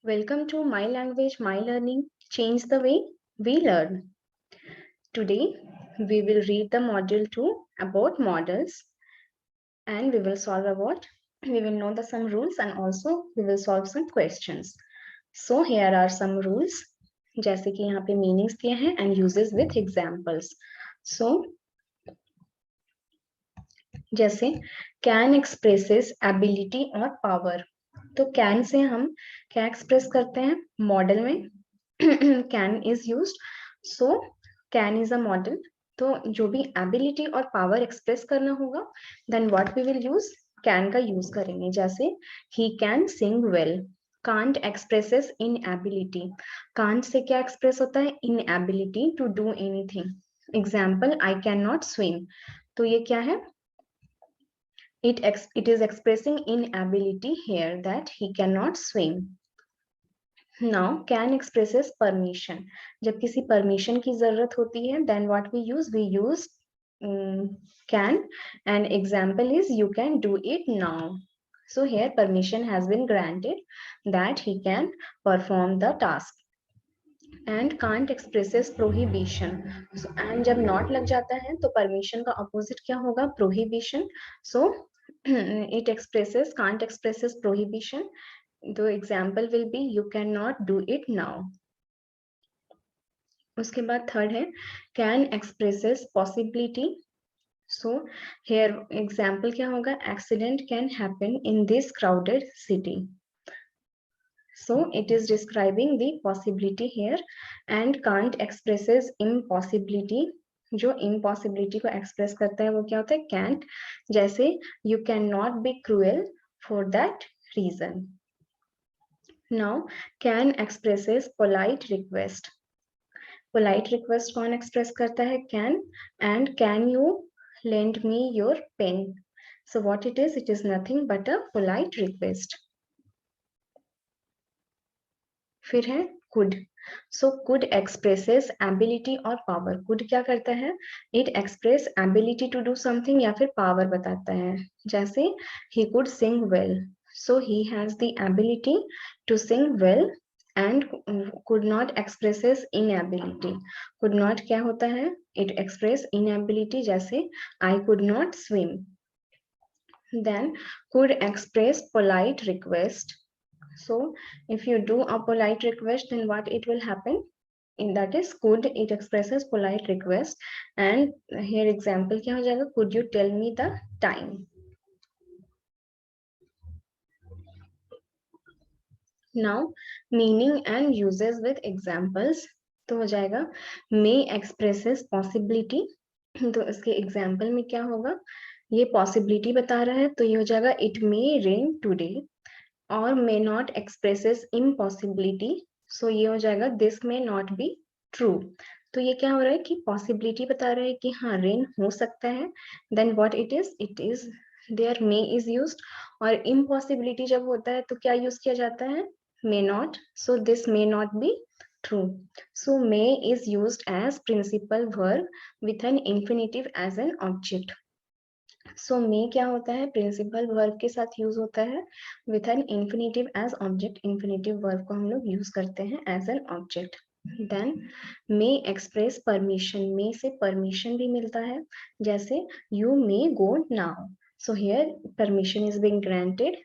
Welcome to My Language, My Learning. Change the way we learn. Today, we will read the module 2 about models and we will solve about, we will know the some rules and also we will solve some questions. So here are some rules जैसे कि यहाँ पे meanings दिए हैं and uses with examples. So जैसे can expresses ability और power. तो can से हम क्या express करते हैं model में can is used. So can is a model. तो जो भी ability और power express करना होगा then what we will use can का use करेंगे. जैसे he can sing well. Can't expresses inability. Can't से क्या express होता है inability to do anything. Example I cannot swim. तो ये क्या है it is expressing inability here that he cannot swim. Now can expresses permission. जब किसी permission की जरूरत होती है then what we use can and example is you can do it now. So here permission has been granted that he can perform the task. And can't expresses prohibition. So and जब not लग जाता है तो permission का opposite क्या होगा prohibition. So it expresses can't expresses prohibition. The example will be you cannot do it now. उसके बाद थर्ड है can expresses possibility. So here example क्या होगा accident can happen in this crowded city. So it is describing the possibility here and can't expresses impossibility. जो impossibility को express करता है वो क्या होता है can't. जैसे you cannot be cruel for that reason. Now can expresses polite request. Polite request कौन express करता है can and can you lend me your pen. So what it is nothing but a polite request. फिर है could. So could expresses ability और power. Could क्या करता है it express ability to do something या फिर power बताता है. जैसे he could sing well. So he has the ability to sing well and could not expresses inability. Could not क्या होता है it express inability जैसे I could not swim. Then could express polite request. So if you do a polite request then what it will happen in that is could it expresses polite request and here example क्या हो जाएगा could you tell me the time. Now meaning and uses with examples. तो हो जाएगा may expresses possibility. तो इसके example में क्या होगा ये possibility बता रहा है तो ये हो जाएगा it may rain today. और may not expresses impossibility. So ये हो जाएगा this may not be true. तो ये क्या हो रहा है कि possibility बता रहा है कि हाँ rain हो सकता है. Then what it is there may is used. और impossibility जब होता है तो क्या use किया जाता है may not. So this may not be true. So may is used as principal verb with an infinitive as an object. So may क्या होता है principal verb के साथ use होता है with an infinitive as object. Infinitive verb को हम लोग use करते हैं as an object. Then may express permission. May से permission भी मिलता है जैसे you may go now. So here permission is being granted.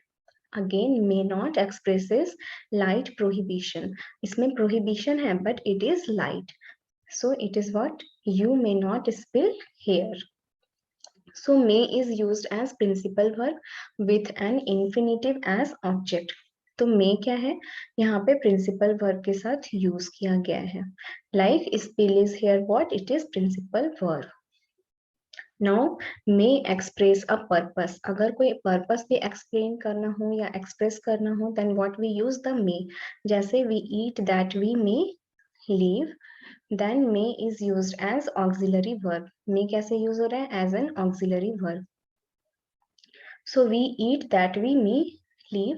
Again may not expresses light prohibition. इसमें prohibition है but it is light. So it is what you may not spill here. So may is used as principal verb with an infinitive as object. तो may क्या है यहाँ पे principal verb के साथ use किया गया है. Like spill is here what it is principal verb. Now may express a purpose. अगर कोई purpose भी explain करना हो या express करना हो then what we use the may. जैसे we eat that we may live. Then may is used as auxiliary verb. May कैसे use हो रहा है as an auxiliary verb. So we eat that we may live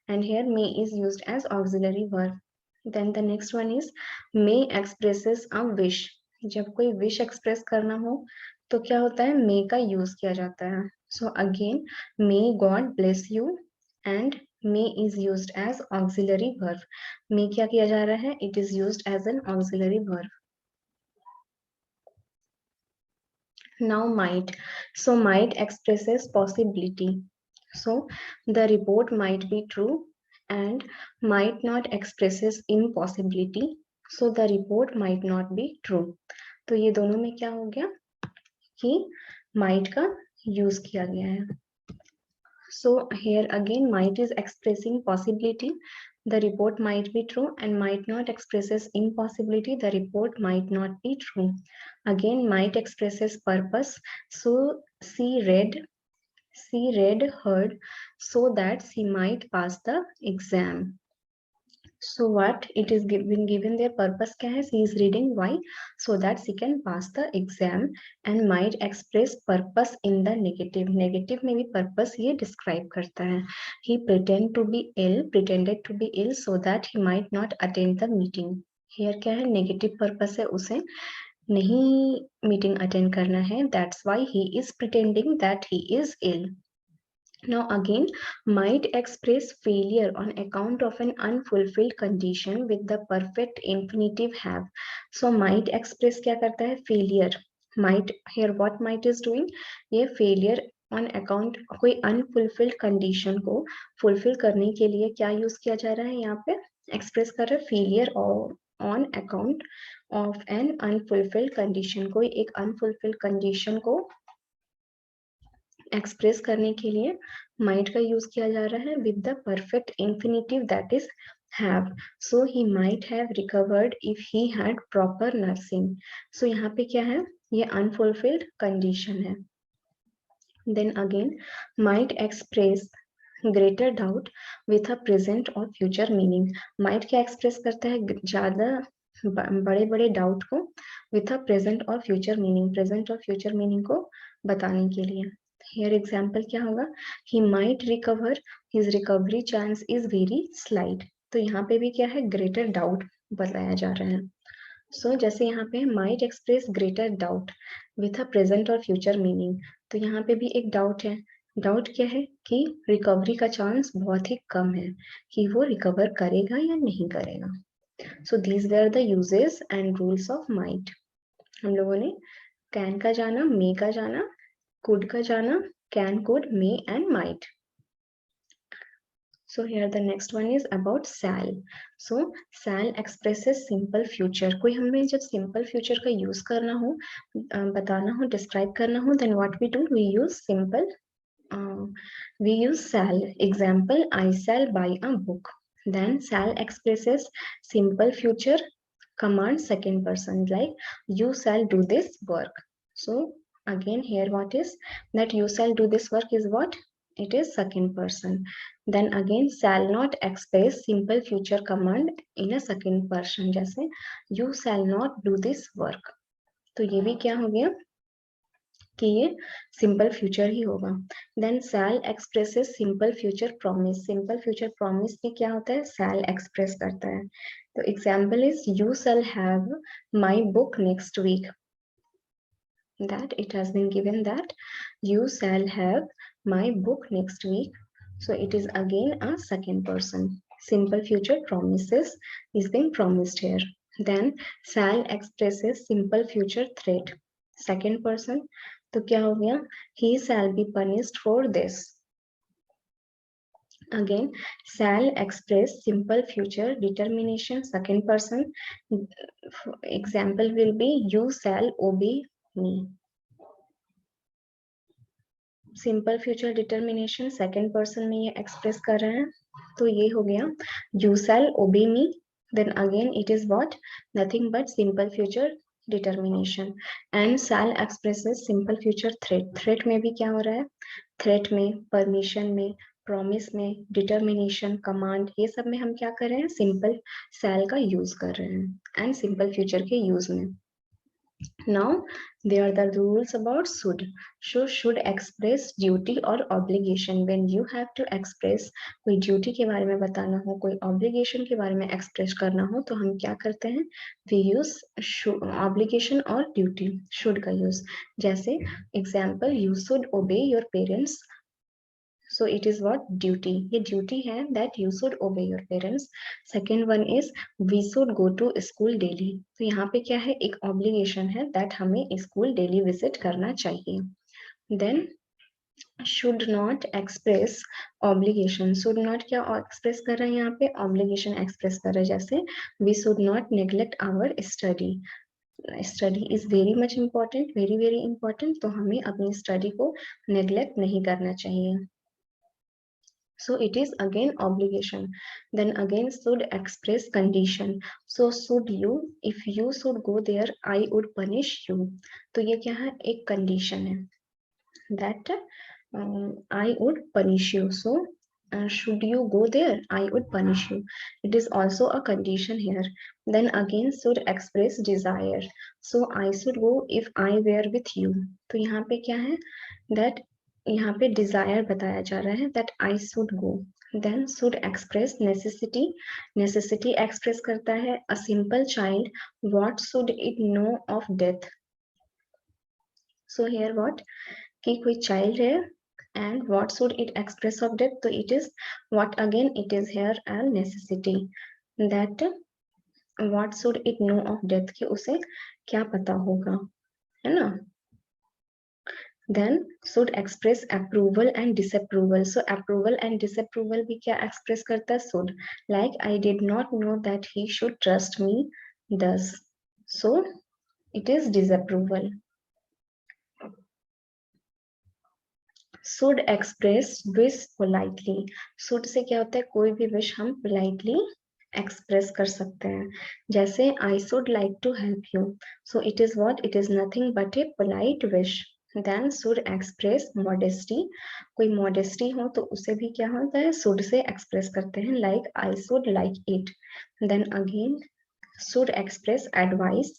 and here may is used as auxiliary verb. Then the next one is may expresses a wish. जब कोई wish express करना हो तो क्या होता है may का use किया जाता है. So again may God bless you and may is used as auxiliary verb. may क्या किया जा रहा है? It is used as an auxiliary verb. Now might. So might expresses possibility. So the report might be true and might not expresses impossibility. So the report might not be true. तो ये दोनों में क्या हो गया कि might का use किया गया है. So here again might is expressing possibility. The report might be true and might not expresses impossibility. The report might not be true. Again might expresses purpose. So she read, heard so that she might pass the exam. So what it is given their purpose क्या है? She is reading why? So that she can pass the exam. And might express purpose in the negative. Negative में भी purpose ये describe करता है. He pretended to be ill so that he might not attend the meeting. Here क्या है? Negative purpose है, उसे नहीं meeting attend करना है. That's why he is pretending that he is ill. Now again, might express failure on account of an unfulfilled condition with the perfect infinitive have. So might express क्या करता है? Failure. Might here what might is doing? ये failure on account कोई unfulfilled condition को fulfill करने के लिए क्या use किया जा रहा है यहाँ पे? Express कर रहा है failure on account of an unfulfilled condition. कोई एक unfulfilled condition को एक्सप्रेस करने के लिए might का यूज किया जा रहा है with the perfect infinitive that is have. So he might have recovered if he had proper nursing. So यहाँ पे क्या है? ये unfulfilled condition है. Then again might express greater doubt with a present or future meaning. might क्या express करता है? ज्यादा बड़े बड़े डाउट को with a present और future meaning. present और future meaning को बताने के लिए. Here example क्या होगा? He might recover. His recovery chance is very slight. तो यहाँ पे भी क्या है? Greater doubt बताया जा रहा है. So जैसे यहाँ पे might express greater doubt with a present और future meaning. तो यहाँ पे भी एक doubt है. डाउट क्या है? कि रिकवरी का चांस बहुत ही कम है कि वो रिकवर करेगा या नहीं करेगा. So these were the uses and rules of might. हम लोगों ने can का जाना, may का जाना, could का जाना, can, could, may and might. So here the next one is about shall. So shall expresses simple future. कोई हमें जब simple future का use करना हो, बताना हो, describe करना हो, then what we do? We use simple. We use shall. Example: I shall buy a book. Then shall expresses simple future command second person, like you shall do this work. So again here what is that? You shall do this work is what? It is second person. Then again shall not express simple future command in a second person, जैसे you shall not do this work. तो ये भी क्या हो गया कि ये simple future ही होगा. Then shall expresses simple future promise. Simple future promise में क्या होता है? शैल एक्सप्रेस करता है. तो example is you shall have my book next week. that it has been given that you shall have my book next week. So it is again a second person. Simple future promises is being promised here. Then shall expresses simple future threat. Second person. तो क्या हो गया? He shall be punished for this. Again shall express simple future determination second person. Example will be you shall obey me. Simple future determination second person में ये express कर रहे हैं. तो ये हो गया you shall obey me. Then again it is what? Nothing but simple future determination. And shall expresses simple future threat. Threat में भी क्या हो रहा है? थ्रेट में, परमिशन में, प्रॉमिस में, डिटर्मिनेशन, कमांड, ये सब में हम क्या कर रहे हैं? सिंपल शैल का यूज कर रहे हैं एंड सिंपल फ्यूचर के यूज में. Now there are the rules about should. Should express duty or obligation. When you have to express कोई duty के बारे में बताना हो, कोई obligation के बारे में express करना हो, तो हम क्या करते हैं? We use obligation और duty. Should का use. जैसे example you should obey your parents. so it is what duty, ये duty है that you should obey your parents. Second one is we should go to school daily, तो यहाँ पे क्या है, एक obligation है that हमें school daily visit करना चाहिए. Then should not express obligation, should not क्या express कर रहा है यहाँ पे, obligation express कर रहा है, जैसे we should not neglect our study, study is very much important, very very important, तो हमें अपनी स्टडी को नेग्लेक्ट नहीं करना चाहिए. So it is again obligation. Then again should express condition. So should you, if you should go there, I would punish you. तो ये क्या है, एक condition है that I would punish you. So should you go there, I would punish you. It is also a condition here. Then again should express desire. So I should go if I were with you. तो यहाँ पे क्या है, that यहाँ पे desire बताया जा रहा है that I should go. Then should express necessity. Necessity express करता है a simple child, what should it know of death. So here what, कि कोई child है and what should it express of death, तो it is what, again it is here a necessity that what should it know of death, कि उसे क्या पता होगा, है ना. Then should express approval and disapproval. So approval and disapproval भी क्या express करता है, should, like I did not know that he should trust me thus. So it is disapproval. Should express wish politely. Should से क्या होता है, कोई भी wish हम politely express कर सकते हैं, जैसे I should like to help you. So it is what, it is nothing but a polite wish. Then should express modesty. कोई modesty हो तो उसे भी क्या होता है, should से express करते हैं, like I should like it. Then again should express advice.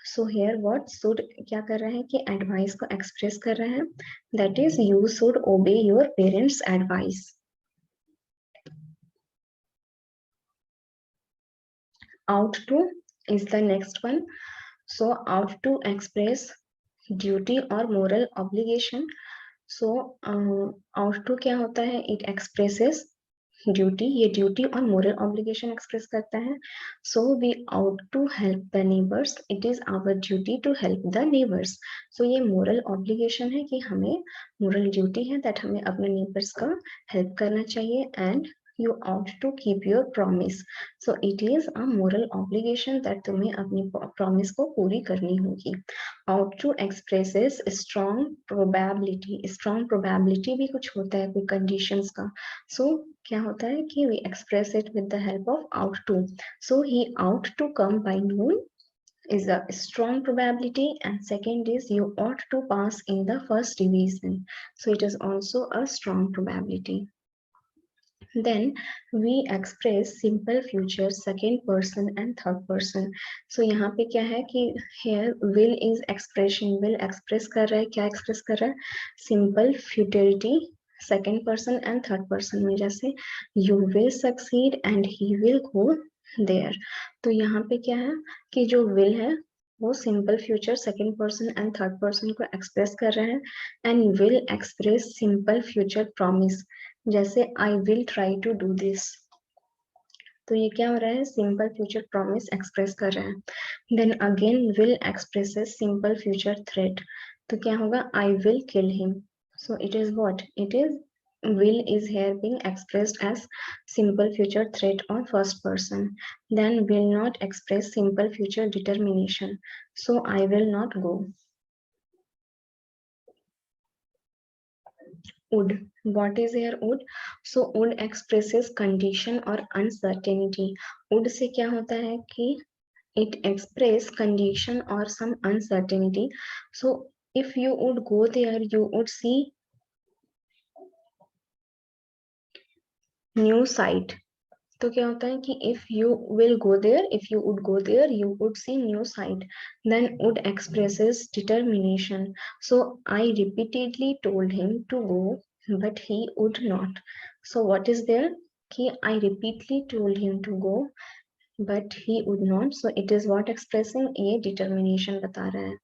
So here what should क्या कर रहे हैं कि advice को express कर रहे हैं, that is you should obey your parents advice. Ought to is the next one. So ought to express duty or moral obligation. So ought to क्या होता है, it expresses ड्यूटी, ये ड्यूटी और moral obligation express करता है. So we ought to help the neighbours, it is our duty to help the neighbours. सो ये moral obligation है कि हमें, मोरल ड्यूटी है दैट हमें अपने नेबर्स का हेल्प करना चाहिए. And you ought to keep your promise. So it is a moral obligation that तुम्हें अपनी promise को पूरी करनी होगी. Ought to expresses strong probability. Strong probability भी कुछ होता है कोई conditions का. So क्या होता है कि we express it with the help of ought to. So he ought to come by noon is a strong probability, and second is you ought to pass in the first division. So it is also a strong probability. Then we express simple future second person and third person. So यहाँ पे क्या है कि here will is expression, will express कर रहा है, क्या express कर रहा है, simple futurity second person and third person में, जैसे you will succeed and he will go there. तो यहाँ पे क्या है कि जो will है वो simple future second person and third person को express कर रहे हैं, and will express simple future promise, जैसे I will try to do this. तो ये क्या हो रहा है, सिंपल फ्यूचर प्रॉमिस एक्सप्रेस कर रहे हैं. Then again will expresses simple future threat. तो क्या होगा, I will kill him. So it is what, it is will is here being expressed as simple future threat on first person. Then will not express simple future determination. So I will not go. Would, what is here would? So would expresses condition or uncertainty. Would से क्या होता है कि it express condition or some uncertainty. So if you would go there, you would see new sight. तो क्या होता है कि if you will go there, if you would go there, you would see new sight. Then would expresses determination. So I repeatedly told him to go, but he would not. So what is there? कि I repeatedly told him to go, but he would not. So it is what expressing, ये determination बता रहा है.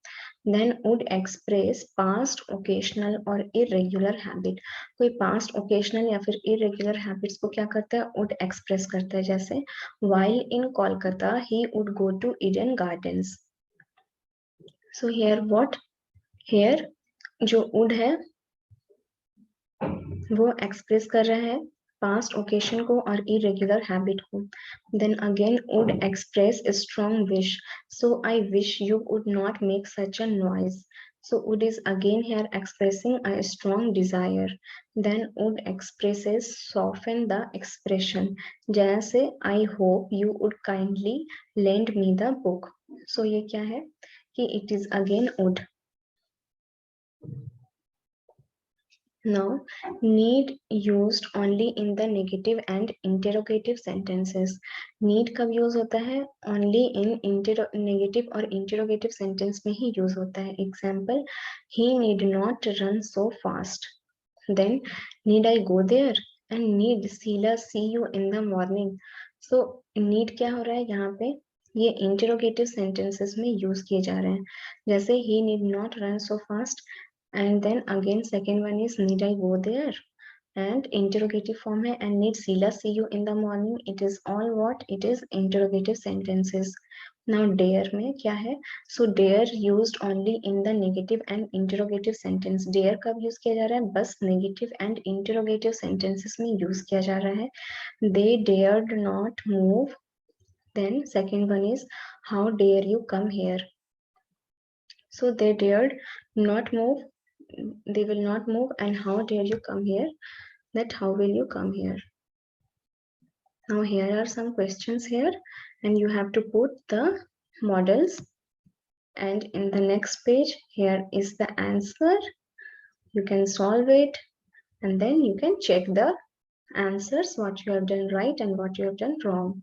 Then would express past occasional और irregular habit. कोई past occasional या फिर irregular habits को क्या करता है, वुड एक्सप्रेस करता है। जैसे while in Kolkata he would go to Eden Gardens। so here what, here जो would है वो एक्सप्रेस कर रहा है पास्ट ओकेशन को और इरेग्युलर हैबिट को। Then again would express strong wish, so I wish you would not make such a noise. so would is again here expressing a strong desire। then would expresses soften the expression, जैसे I hope you would kindly lend me the book। so ये क्या है कि it is again would। Now, need used only in the negative and interrogative sentences। Need कब use होता है, only in negative और interrogative sentence में ही use होता है। Example, he need not run so fast। Then, need I go there? And need Sheila see you in the morning। So, need क्या हो रहा है यहाँ पे, ये interrogative sentences में use किए जा रहे हैं। जैसे he need not run so fast, and then again second one is need I go there, and interrogative form है and need Sheila see you in the morning। it is all what, it is interrogative sentences। now dare में क्या है, so dare used only in the negative and interrogative sentence। dare कब use किया जा रहा है, बस negative and interrogative sentences में use किया जा रहा है। they dared not move। then second one is how dare you come here। so they dared not move, they will not move, and how dare you come here, that how will you come here। now here are some questions here and you have to put the models, and in the next page here is the answer, you can solve it and then you can check the answers, what you have done right and what you have done wrong।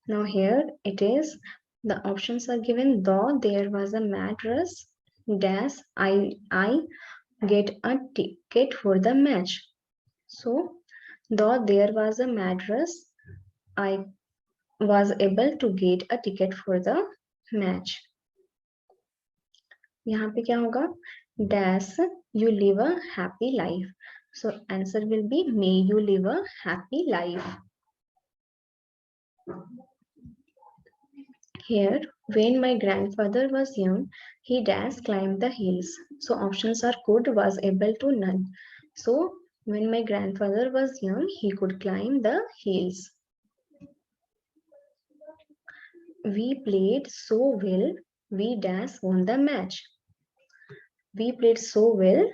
now here it is, the options are given, though there was a mattress dash I get a ticket for the match। so though there was a mattress I was able to get a ticket for the match। यहाँ पे क्या होगा, dash you live a happy life। so answer will be may you live a happy life। here when my grandfather was young he dash climbed the hills। so options are could, was, able to, none। so when my grandfather was young he could climb the hills। we played so well we dash won the match। we played so well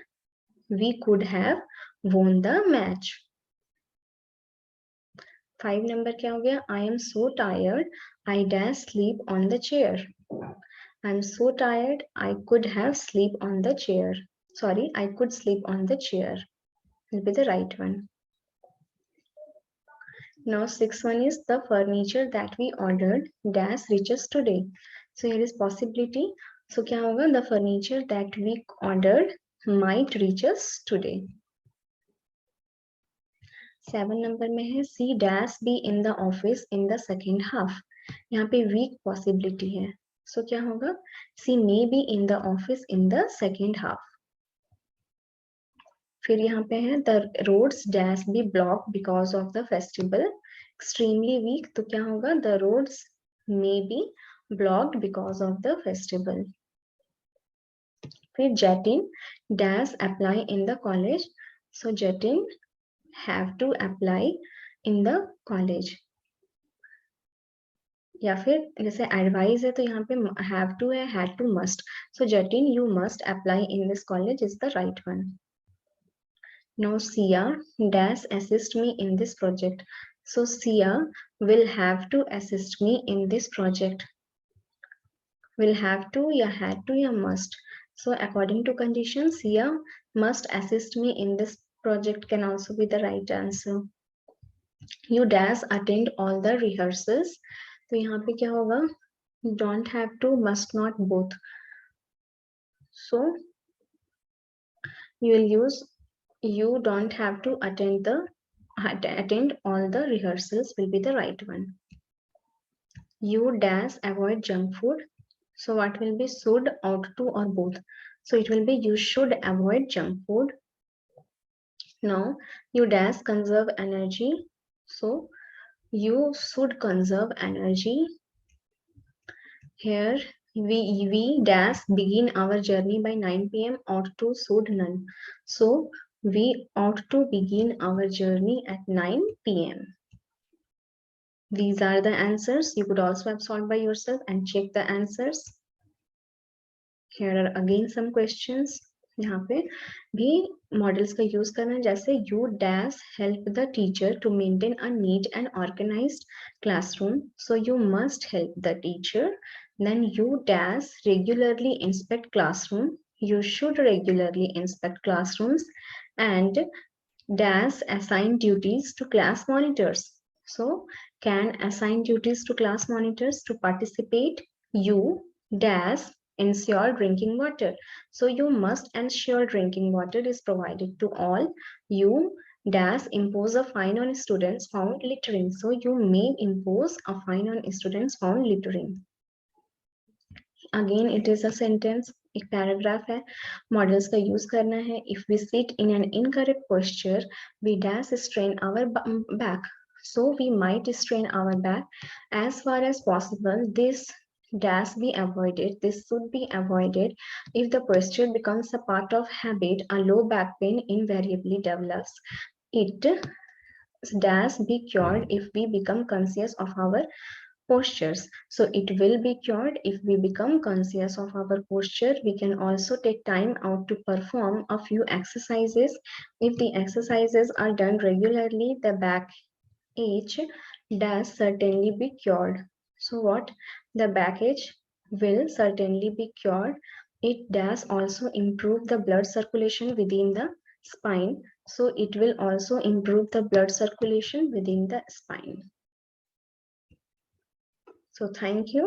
we could have won the match। 5 number क्या हो गया, I am so tired I dash sleep on the chair। I am so tired I could have sleep on the chair, sorry I could sleep on the chair will be the right one। now 6th one is the furniture that we ordered dash reaches today। so here is possibility, so क्या होगा, the furniture that we ordered might reach us today। 7 number में है C dash be in the office in the second half. यहाँ पे weak possibility है, so क्या होगा, C may be in the office in the second half. फिर यहाँ पे है the roads dash be block because of the festival, extremely weak, तो क्या होगा, the roads may be blocked because of the festival. फिर Jatin dash apply in the college, so zeatin have to apply in the college। या फिर जैसे advice है तो यहाँ पे have to है, had to, must। so Jatin you must apply in this college is the right one। now Sia dash assist me in this project, so Sia will have to assist me in this project। will have to या had to या must, so according to condition Sia must assist me in this project can also be the right answer। you dash attend all the rehearsals, तो यहाँ पे क्या होगा, don't have to, must not, both। so you will use you don't have to attend all the rehearsals will be the right one। you dash avoid junk food, So what will be should, ought to, or both? So it will be you should avoid junk food. Now you dash conserve energy. So you should conserve energy. Here we dash begin our journey by 9 p.m. ought to should none. So we ought to begin our journey at 9 p.m. These are the answers. You could also have solved by yourself and check the answers. Here are again some questions. यहाँ पे भी models का use करना है, जैसे you dash help the teacher to maintain a neat and organised classroom, so you must help the teacher. Then you dash regularly inspect classroom, you should regularly inspect classrooms, and dash assign duties to class monitors. So can assign duties to class monitors to participate. You dash ensure drinking water. So you must ensure drinking water is provided to all. You dash impose a fine on students found littering. So you may impose a fine on students found littering. Again it is a sentence, एक paragraph है. Models का use करना है. If we sit in an incorrect posture, we dash strain our back. So we might strain our back. As far as possible, this dash be avoided. This should be avoided. If the posture becomes a part of habit, a low back pain invariably develops. It dash be cured if we become conscious of our postures. So it will be cured if we become conscious of our posture. We can also take time out to perform a few exercises. If the exercises are done regularly, the back ache does certainly be cured. So what? The back ache will certainly be cured. It does also improve the blood circulation within the spine. So it will also improve the blood circulation within the spine. So thank you.